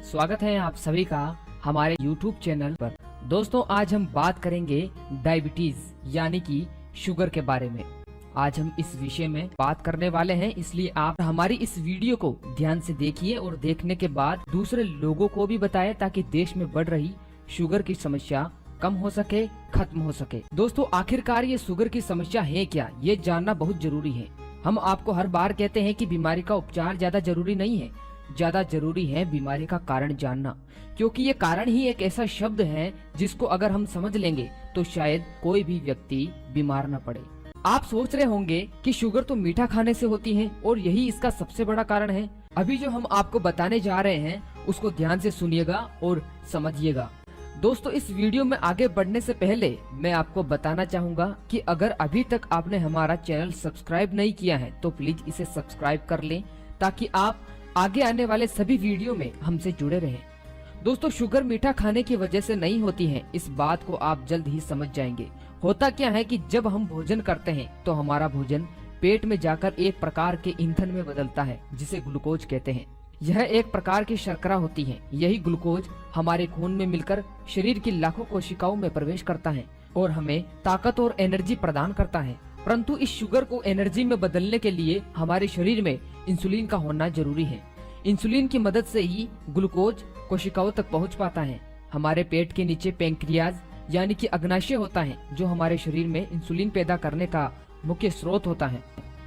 स्वागत है आप सभी का हमारे YouTube चैनल पर। दोस्तों आज हम बात करेंगे डायबिटीज यानी कि शुगर के बारे में। आज हम इस विषय में बात करने वाले हैं, इसलिए आप हमारी इस वीडियो को ध्यान से देखिए और देखने के बाद दूसरे लोगों को भी बताएं ताकि देश में बढ़ रही शुगर की समस्या कम हो सके, खत्म हो सके। दोस्तों आखिरकार ये शुगर की समस्या है क्या, ये जानना बहुत जरूरी है। हम आपको हर बार कहते हैं कि बीमारी का उपचार ज्यादा जरूरी नहीं है, ज्यादा जरूरी है बीमारी का कारण जानना, क्योंकि ये कारण ही एक ऐसा शब्द है जिसको अगर हम समझ लेंगे तो शायद कोई भी व्यक्ति बीमार न पड़े। आप सोच रहे होंगे कि शुगर तो मीठा खाने से होती है और यही इसका सबसे बड़ा कारण है। अभी जो हम आपको बताने जा रहे हैं उसको ध्यान से सुनिएगा और समझिएगा। दोस्तों इस वीडियो में आगे बढ़ने से पहले मैं आपको बताना चाहूँगा कि अगर अभी तक आपने हमारा चैनल सब्सक्राइब नहीं किया है तो प्लीज इसे सब्सक्राइब कर लें ताकि आप आगे आने वाले सभी वीडियो में हमसे जुड़े रहें। दोस्तों शुगर मीठा खाने की वजह से नहीं होती है, इस बात को आप जल्द ही समझ जाएंगे। होता क्या है कि जब हम भोजन करते हैं तो हमारा भोजन पेट में जाकर एक प्रकार के ईंधन में बदलता है जिसे ग्लूकोज कहते हैं। यह एक प्रकार की शर्करा होती है। यही ग्लूकोज हमारे खून में मिलकर शरीर की लाखों कोशिकाओं में प्रवेश करता है और हमें ताकत और एनर्जी प्रदान करता है। परंतु इस शुगर को एनर्जी में बदलने के लिए हमारे शरीर में इंसुलिन का होना जरूरी है। इंसुलिन की मदद से ही ग्लूकोज कोशिकाओं तक पहुंच पाता है। हमारे पेट के नीचे पैंक्रियाज यानी कि अग्नाशय होता है जो हमारे शरीर में इंसुलिन पैदा करने का मुख्य स्रोत होता है।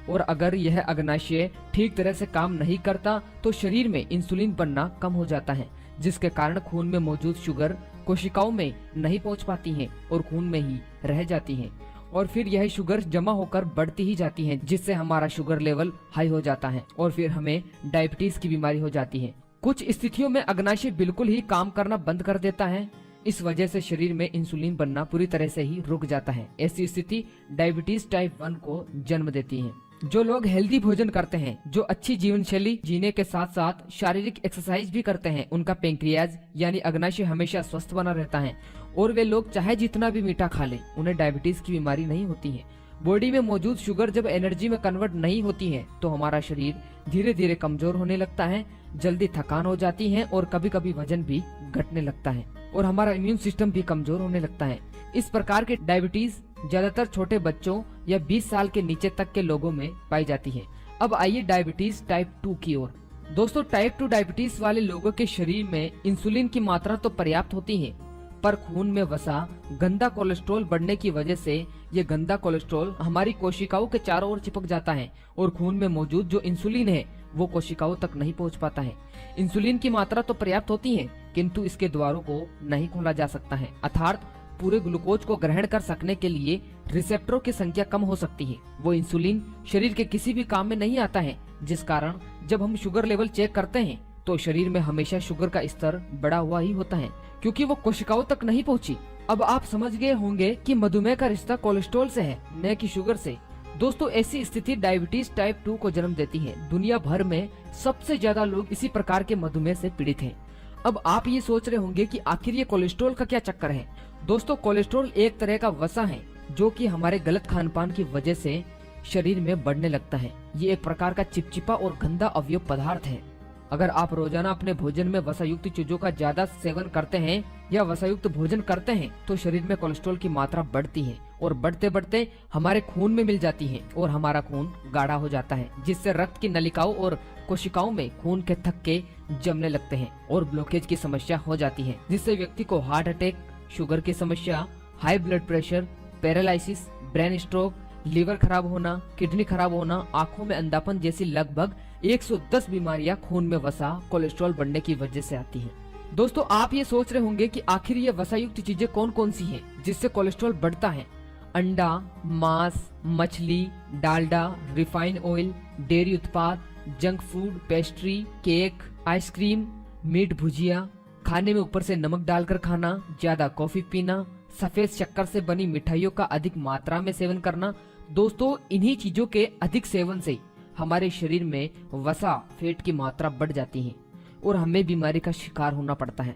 और अगर यह अग्नाशय ठीक तरह से काम नहीं करता तो शरीर में इंसुलिन बनना कम हो जाता है, जिसके कारण खून में मौजूद शुगर कोशिकाओं में नहीं पहुंच पाती है और खून में ही रह जाती है और फिर यह शुगर जमा होकर बढ़ती ही जाती है, जिससे हमारा शुगर लेवल हाई हो जाता है और फिर हमें डायबिटीज की बीमारी हो जाती है। कुछ स्थितियों में अग्नाशय बिल्कुल ही काम करना बंद कर देता है। इस वजह से शरीर में इंसुलिन बनना पूरी तरह से ही रुक जाता है। ऐसी स्थिति डायबिटीज टाइप 1 को जन्म देती है। जो लोग हेल्दी भोजन करते हैं, जो अच्छी जीवन शैली जीने के साथ साथ शारीरिक एक्सरसाइज भी करते हैं, उनका पैंक्रियाज यानी अग्नाशय हमेशा स्वस्थ बना रहता है और वे लोग चाहे जितना भी मीठा खा लें उन्हें डायबिटीज की बीमारी नहीं होती है। बॉडी में मौजूद शुगर जब एनर्जी में कन्वर्ट नहीं होती है तो हमारा शरीर धीरे धीरे कमजोर होने लगता है, जल्दी थकान हो जाती है और कभी कभी वजन भी घटने लगता है और हमारा इम्यून सिस्टम भी कमजोर होने लगता है। इस प्रकार की डायबिटीज ज्यादातर छोटे बच्चों या 20 साल के नीचे तक के लोगों में पाई जाती है। अब आइए डायबिटीज टाइप 2 की ओर। दोस्तों टाइप 2 डायबिटीज वाले लोगों के शरीर में इंसुलिन की मात्रा तो पर्याप्त होती है, पर खून में वसा गंदा कोलेस्ट्रॉल बढ़ने की वजह से ये गंदा कोलेस्ट्रॉल हमारी कोशिकाओं के चारों ओर चिपक जाता है और खून में मौजूद जो इंसुलिन है वो कोशिकाओं तक नहीं पहुंच पाता है। इंसुलिन की मात्रा तो पर्याप्त होती है किंतु इसके द्वारों को नहीं खोला जा सकता है, अर्थात पूरे ग्लूकोज को ग्रहण कर सकने के लिए रिसेप्टरों की संख्या कम हो सकती है। वो इंसुलिन शरीर के किसी भी काम में नहीं आता है, जिस कारण जब हम शुगर लेवल चेक करते हैं तो शरीर में हमेशा शुगर का स्तर बढ़ा हुआ ही होता है क्योंकि वो कोशिकाओं तक नहीं पहुंची। अब आप समझ गए होंगे कि मधुमेह का रिश्ता कोलेस्ट्रॉल से है, न कि शुगर से। दोस्तों ऐसी स्थिति डायबिटीज टाइप 2 को जन्म देती है। दुनिया भर में सबसे ज्यादा लोग इसी प्रकार के मधुमेह से पीड़ित हैं। अब आप ये सोच रहे होंगे कि आखिर ये कोलेस्ट्रॉल का क्या चक्कर है। दोस्तों कोलेस्ट्रॉल एक तरह का वसा है जो कि हमारे गलत खान पान की वजह से शरीर में बढ़ने लगता है। ये एक प्रकार का चिपचिपा और गंदा अवयव पदार्थ है। अगर आप रोजाना अपने भोजन में वसायुक्त चीजों का ज्यादा सेवन करते हैं या वसायुक्त भोजन करते हैं तो शरीर में कोलेस्ट्रॉल की मात्रा बढ़ती है और बढ़ते बढ़ते हमारे खून में मिल जाती है और हमारा खून गाढ़ा हो जाता है, जिससे रक्त की नलिकाओं और कोशिकाओं में खून के थक्के जमने लगते हैं और ब्लॉकेज की समस्या हो जाती है, जिससे व्यक्ति को हार्ट अटैक, शुगर की समस्या, high blood pressure, paralysis, brain stroke, liver खराब होना, किडनी खराब होना, आंखों में अंधापन जैसी लगभग 110 बीमारियां खून में वसा कोलेस्ट्रॉल बढ़ने की वजह से आती हैं। दोस्तों आप ये सोच रहे होंगे कि आखिर ये वसायुक्त चीजें कौन कौन सी हैं जिससे कोलेस्ट्रॉल बढ़ता है। अंडा, मांस, मछली, डालडा, रिफाइंड ऑयल, डेयरी उत्पाद, junk food, pastry, cake, ice cream, meat, भुजिया, खाने में ऊपर से नमक डालकर खाना, ज्यादा कॉफी पीना, सफेद शक्कर से बनी मिठाइयों का अधिक मात्रा में सेवन करना। दोस्तों इन्हीं चीजों के अधिक सेवन से हमारे शरीर में वसा फैट की मात्रा बढ़ जाती है और हमें बीमारी का शिकार होना पड़ता है।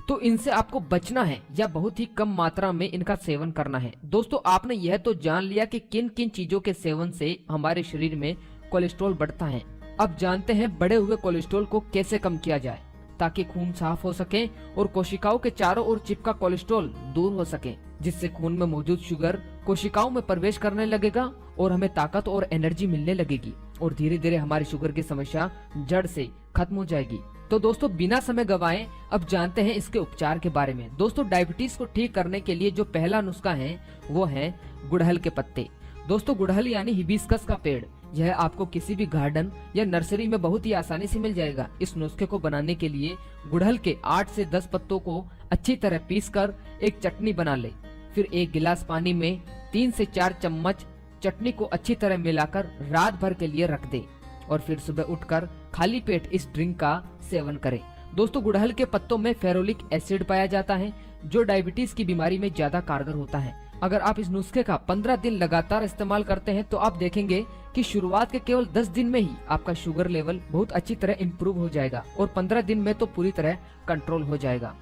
तो इनसे आपको बचना है या बहुत ही कम मात्रा में इनका सेवन करना है। दोस्तों आपने यह तो जान लिया कि किन किन चीजों के सेवन से हमारे शरीर में कोलेस्ट्रॉल बढ़ता है। अब जानते हैं बढ़े हुए कोलेस्ट्रॉल को कैसे कम किया जाए। ताकि खून साफ हो सके और कोशिकाओं के चारों ओर चिपका कोलेस्ट्रॉल दूर हो सके, जिससे खून में मौजूद शुगर कोशिकाओं में प्रवेश करने लगेगा और हमें ताकत और एनर्जी मिलने लगेगी और धीरे धीरे हमारी शुगर की समस्या जड़ से खत्म हो जाएगी। तो दोस्तों बिना समय गवाए अब जानते हैं इसके उपचार के बारे में। दोस्तों डायबिटीज को ठीक करने के लिए जो पहला नुस्खा है वो है गुड़हल के पत्ते। दोस्तों गुड़हल यानी हिबिस्कस का पेड़, यह आपको किसी भी गार्डन या नर्सरी में बहुत ही आसानी से मिल जाएगा। इस नुस्खे को बनाने के लिए गुड़हल के 8 से 10 पत्तों को अच्छी तरह पीसकर एक चटनी बना ले। फिर 1 गिलास पानी में 3 से 4 चम्मच चटनी को अच्छी तरह मिलाकर रात भर के लिए रख दे और फिर सुबह उठकर खाली पेट इस ड्रिंक का सेवन करें। दोस्तों गुड़हल के पत्तों में फेरोलिक एसिड पाया जाता है जो डायबिटीज की बीमारी में ज्यादा कारगर होता है। अगर आप इस नुस्खे का 15 दिन लगातार इस्तेमाल करते हैं तो आप देखेंगे कि शुरुआत के केवल 10 दिन में ही आपका शुगर लेवल बहुत अच्छी तरह इम्प्रूव हो जाएगा और 15 दिन में तो पूरी तरह कंट्रोल हो जाएगा।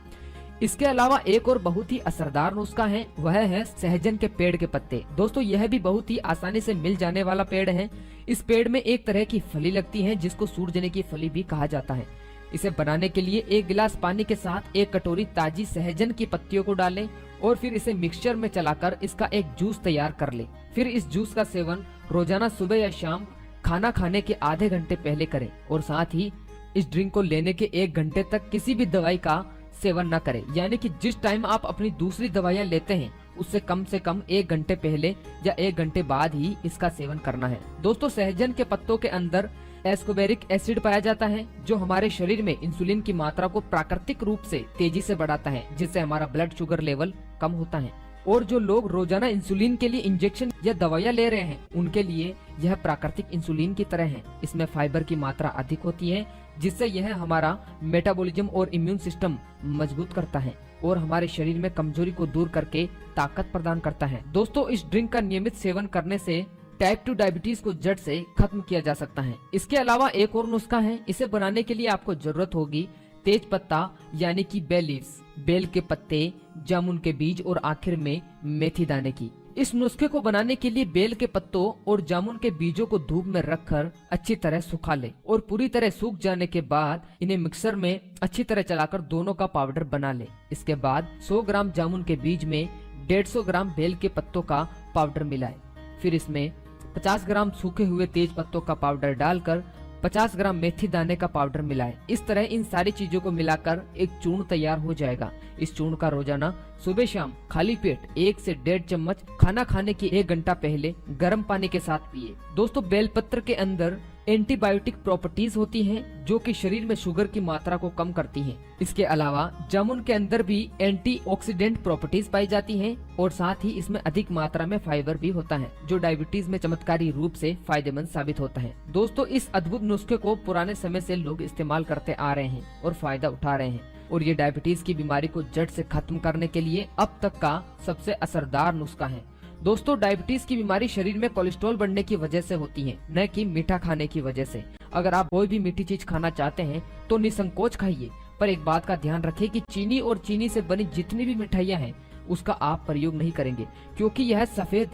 इसके अलावा एक और बहुत ही असरदार नुस्खा है, वह है सहजन के पेड़ के पत्ते। दोस्तों यह भी बहुत ही आसानी से मिल जाने वाला पेड़ है। इस पेड़ में एक तरह की फली लगती है जिसको सूरजने की फली भी कहा जाता है। इसे बनाने के लिए 1 गिलास पानी के साथ 1 कटोरी ताजी सहजन की पत्तियों को डालें और फिर इसे मिक्सचर में चलाकर इसका एक जूस तैयार कर ले। फिर इस जूस का सेवन रोजाना सुबह या शाम खाना खाने के आधे घंटे पहले करें और साथ ही इस ड्रिंक को लेने के 1 घंटे तक किसी भी दवाई का सेवन न करें, यानी कि जिस टाइम आप अपनी दूसरी दवाइयाँ लेते हैं उससे कम से कम 1 घंटे पहले या 1 घंटे बाद ही इसका सेवन करना है। दोस्तों सहजन के पत्तों के अंदर एस्कोबेरिक एसिड पाया जाता है जो हमारे शरीर में इंसुलिन की मात्रा को प्राकृतिक रूप से तेजी से बढ़ाता है, जिससे हमारा ब्लड शुगर लेवल कम होता है। और जो लोग रोजाना इंसुलिन के लिए इंजेक्शन या दवाइयाँ ले रहे हैं उनके लिए यह प्राकृतिक इंसुलिन की तरह है। इसमें फाइबर की मात्रा अधिक होती है जिससे यह हमारा मेटाबॉलिज्म और इम्यून सिस्टम मजबूत करता है और हमारे शरीर में कमजोरी को दूर करके ताकत प्रदान करता है। दोस्तों इस ड्रिंक का नियमित सेवन करने से टाइप 2 डायबिटीज को जड़ से खत्म किया जा सकता है। इसके अलावा एक और नुस्खा है, इसे बनाने के लिए आपको जरूरत होगी तेज पत्ता यानी कि बे लीव्स, बेल के पत्ते, जामुन के बीज और आखिर में मेथी दाने की। इस नुस्खे को बनाने के लिए बेल के पत्तों और जामुन के बीजों को धूप में रखकर अच्छी तरह सुखा ले और पूरी तरह सूख जाने के बाद इन्हें मिक्सर में अच्छी तरह चलाकर दोनों का पाउडर बना ले। इसके बाद 100 ग्राम जामुन के बीज में 150 ग्राम बेल के पत्तों का पाउडर मिलाए। फिर इसमें 50 ग्राम सूखे हुए तेज पत्तों का पाउडर डालकर 50 ग्राम मेथी दाने का पाउडर मिलाएं। इस तरह इन सारी चीजों को मिलाकर एक चूर्ण तैयार हो जाएगा। इस चूर्ण का रोजाना सुबह शाम खाली पेट 1 से 1.5 चम्मच खाना खाने के 1 घंटा पहले गर्म पानी के साथ पिए। दोस्तों बेलपत्र के अंदर एंटीबायोटिक प्रॉपर्टीज होती हैं जो कि शरीर में शुगर की मात्रा को कम करती हैं। इसके अलावा जामुन के अंदर भी एंटीऑक्सीडेंट प्रॉपर्टीज पाई जाती हैं और साथ ही इसमें अधिक मात्रा में फाइबर भी होता है जो डायबिटीज में चमत्कारी रूप से फायदेमंद साबित होता है। दोस्तों इस अद्भुत नुस्खे को पुराने समय से लोग इस्तेमाल करते आ रहे हैं और फायदा उठा रहे हैं और ये डायबिटीज की बीमारी को जड़ से खत्म करने के लिए अब तक का सबसे असरदार नुस्खा है। दोस्तों डायबिटीज की बीमारी शरीर में कोलेस्ट्रॉल बढ़ने की वजह से होती है, न कि मीठा खाने की वजह से। अगर आप कोई भी मीठी चीज खाना चाहते हैं तो निसंकोच खाइए, पर एक बात का ध्यान रखें कि चीनी और चीनी से बनी जितनी भी मिठाइयाँ हैं उसका आप प्रयोग नहीं करेंगे, क्योंकि यह सफेद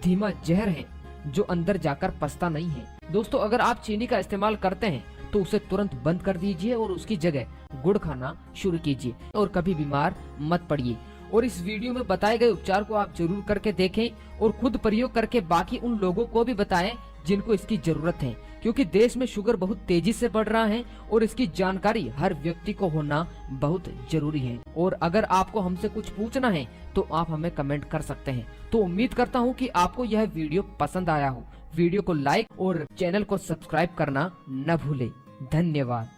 धीमा जहर है जो अंदर जाकर पचता नहीं है। दोस्तों अगर आप चीनी का इस्तेमाल करते हैं तो उसे तुरंत बंद कर दीजिए और उसकी जगह गुड़ खाना शुरू कीजिए और कभी बीमार मत पड़िए। और इस वीडियो में बताए गए उपचार को आप जरूर करके देखें और खुद प्रयोग करके बाकी उन लोगों को भी बताएं जिनको इसकी जरूरत है, क्योंकि देश में शुगर बहुत तेजी से बढ़ रहा है और इसकी जानकारी हर व्यक्ति को होना बहुत जरूरी है। और अगर आपको हमसे कुछ पूछना है तो आप हमें कमेंट कर सकते हैं। तो उम्मीद करता हूँ कि आपको यह वीडियो पसंद आया हो। वीडियो को लाइक और चैनल को सब्सक्राइब करना न भूले। धन्यवाद।